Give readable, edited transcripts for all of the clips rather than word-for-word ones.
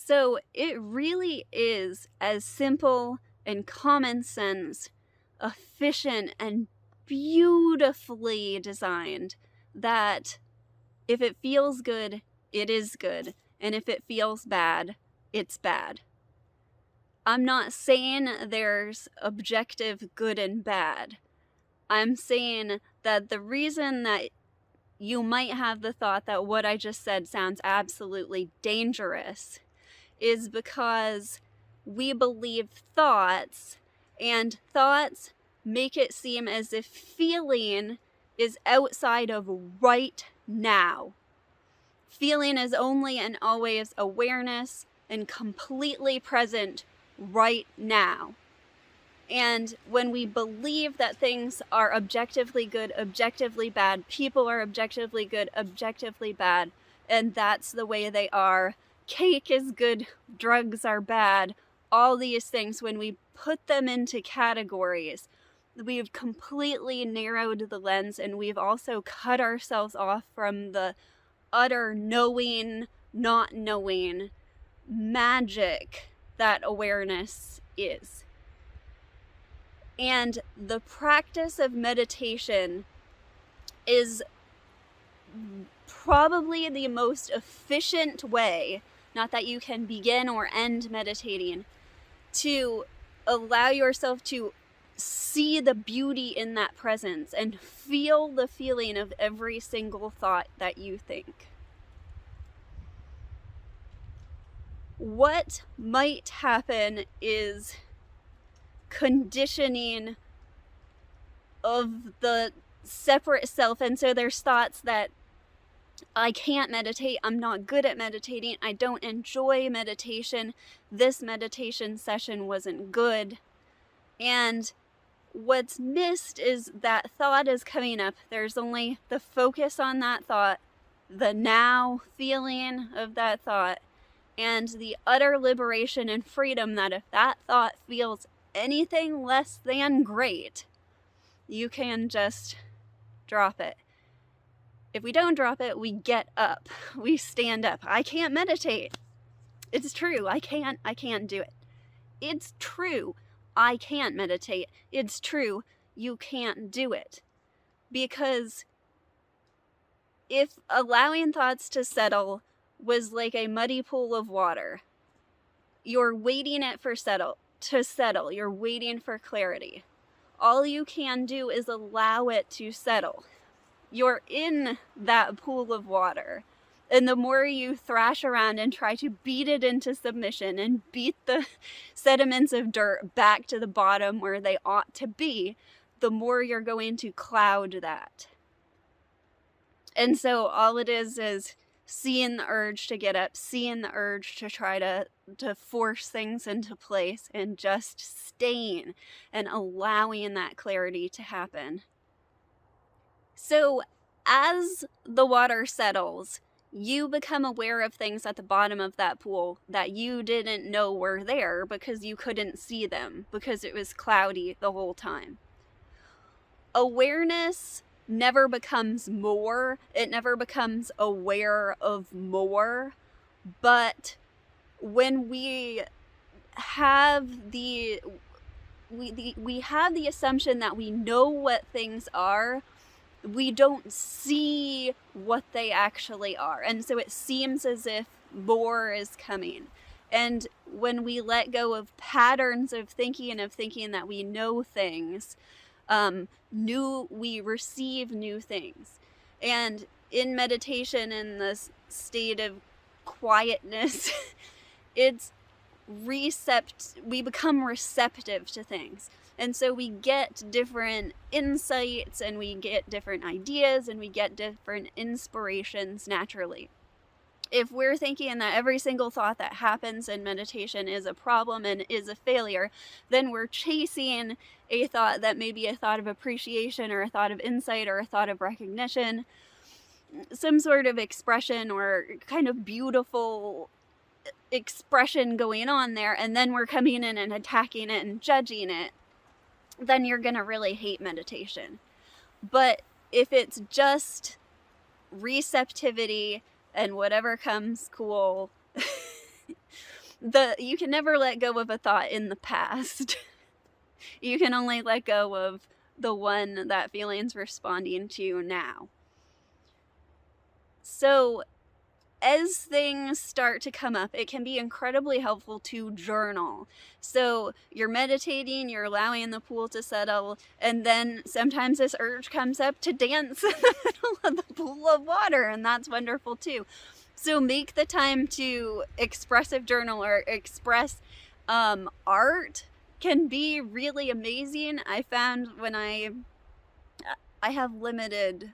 So it really is as simple and common sense, efficient, and beautifully designed that if it feels good, it is good. And if it feels bad, it's bad. I'm not saying there's objective good and bad. I'm saying that the reason that you might have the thought that what I just said sounds absolutely dangerous is because we believe thoughts, and thoughts make it seem as if feeling is outside of right now. Feeling is only and always awareness and completely present right now. And when we believe that things are objectively good, objectively bad, people are objectively good, objectively bad, and that's the way they are, cake is good, drugs are bad, all these things, when we put them into categories, we've completely narrowed the lens, and we've also cut ourselves off from the utter knowing, not knowing magic that awareness is. And the practice of meditation is probably the most efficient way, not that you can begin or end meditating, to allow yourself to see the beauty in that presence and feel the feeling of every single thought that you think. What might happen is conditioning of the separate self, and so there's thoughts that I can't meditate, I'm not good at meditating, I don't enjoy meditation, this meditation session wasn't good. And what's missed is that thought is coming up, there's only the focus on that thought, the now feeling of that thought, and the utter liberation and freedom that if that thought feels anything less than great, you can just drop it. If we don't drop it, we get up, we stand up. I can't meditate. It's true, I can't do it. It's true, I can't meditate. It's true, you can't do it. Because if allowing thoughts to settle was like a muddy pool of water, you're waiting it to settle, you're waiting for clarity. All you can do is allow it to settle. You're in that pool of water. And the more you thrash around and try to beat it into submission and beat the sediments of dirt back to the bottom where they ought to be, the more you're going to cloud that. And so all it is seeing the urge to get up, seeing the urge to try to force things into place, and just staying and allowing that clarity to happen. So as the water settles, you become aware of things at the bottom of that pool that you didn't know were there because you couldn't see them because it was cloudy the whole time. Awareness never becomes more. It never becomes aware of more. But when we have the assumption that we know what things are, we don't see what they actually are. And so it seems as if more is coming. And when we let go of patterns of thinking that we know things, we receive new things. And in meditation, in this state of quietness, we become receptive to things. And so we get different insights, and we get different ideas, and we get different inspirations naturally. If we're thinking that every single thought that happens in meditation is a problem and is a failure, then we're chasing a thought that may be a thought of appreciation, or a thought of insight, or a thought of recognition, some sort of expression or kind of beautiful expression going on there, and then we're coming in and attacking it and judging it, then you're going to really hate meditation. But if it's just receptivity and whatever comes, cool, you can never let go of a thought in the past. You can only let go of the one that feeling's responding to now. So as things start to come up, it can be incredibly helpful to journal. So you're meditating, you're allowing the pool to settle, and then sometimes this urge comes up to dance in the middle of the pool of water, and that's wonderful too. So make the time to expressive journal or express art can be really amazing. I found when I have limited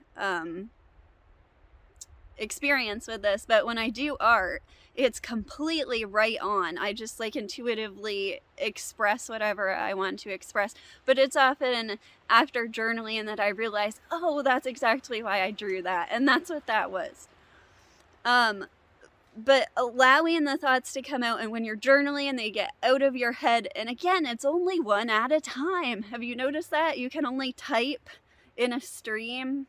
experience with this, but when I do art, it's completely right on. I just like intuitively express whatever I want to express, but it's often after journaling that I realize, oh, that's exactly why I drew that, and that's what that was. But allowing the thoughts to come out, and when you're journaling, they get out of your head, and again, it's only one at a time. Have you noticed that? You can only type in a stream,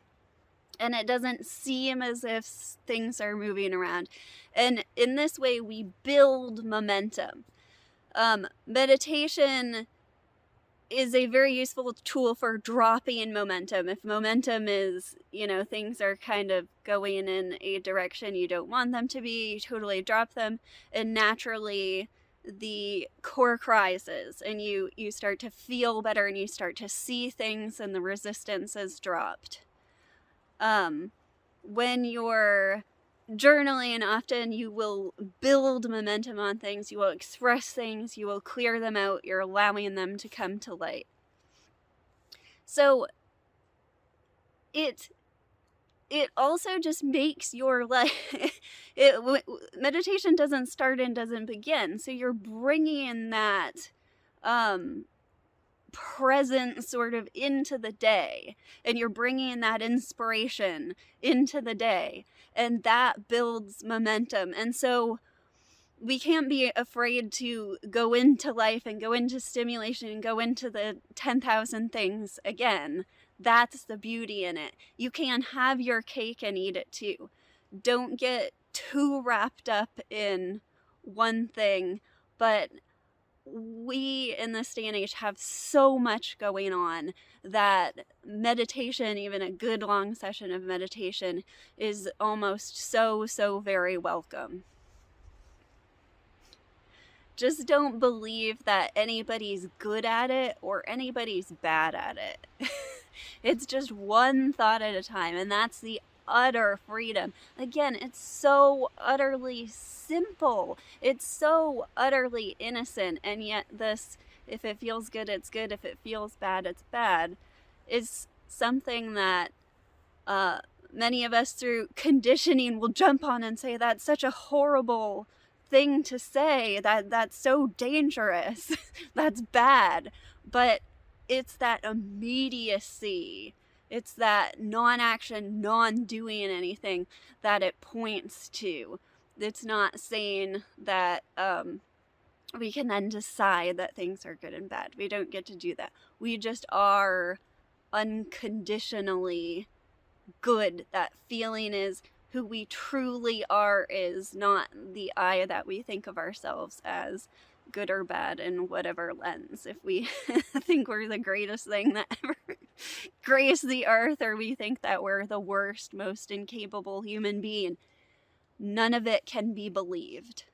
and it doesn't seem as if things are moving around. And in this way, we build momentum. Meditation is a very useful tool for dropping momentum. If momentum is, things are kind of going in a direction you don't want them to be, you totally drop them, and naturally the cork rises, and you start to feel better, and you start to see things, and the resistance is dropped. When you're journaling, often you will build momentum on things, you will express things, you will clear them out, you're allowing them to come to light. So it also just makes your life, meditation doesn't start and doesn't begin, so you're bringing that present sort of into the day, and you're bringing that inspiration into the day, and that builds momentum. And so we can't be afraid to go into life and go into stimulation and go into the 10,000 things again. That's the beauty in it. You can have your cake and eat it too. Don't get too wrapped up in one thing, but we in this day and age have so much going on that meditation, even a good long session of meditation, is almost so very welcome. Just don't believe that anybody's good at it or anybody's bad at it. It's just one thought at a time, and that's the utter freedom. Again, it's so utterly simple. It's so utterly innocent, and yet this, if it feels good, it's good. If it feels bad, it's bad, is something that many of us through conditioning will jump on and say, that's such a horrible thing to say, that's so dangerous, that's bad. But it's that immediacy, it's that non-action, non-doing anything that it points to. It's not saying that we can then decide that things are good and bad. We don't get to do that. We just are unconditionally good. That feeling is who we truly are, is not the I that we think of ourselves as good or bad in whatever lens. If we think we're the greatest thing that ever graced the earth, or we think that we're the worst, most incapable human being, none of it can be believed.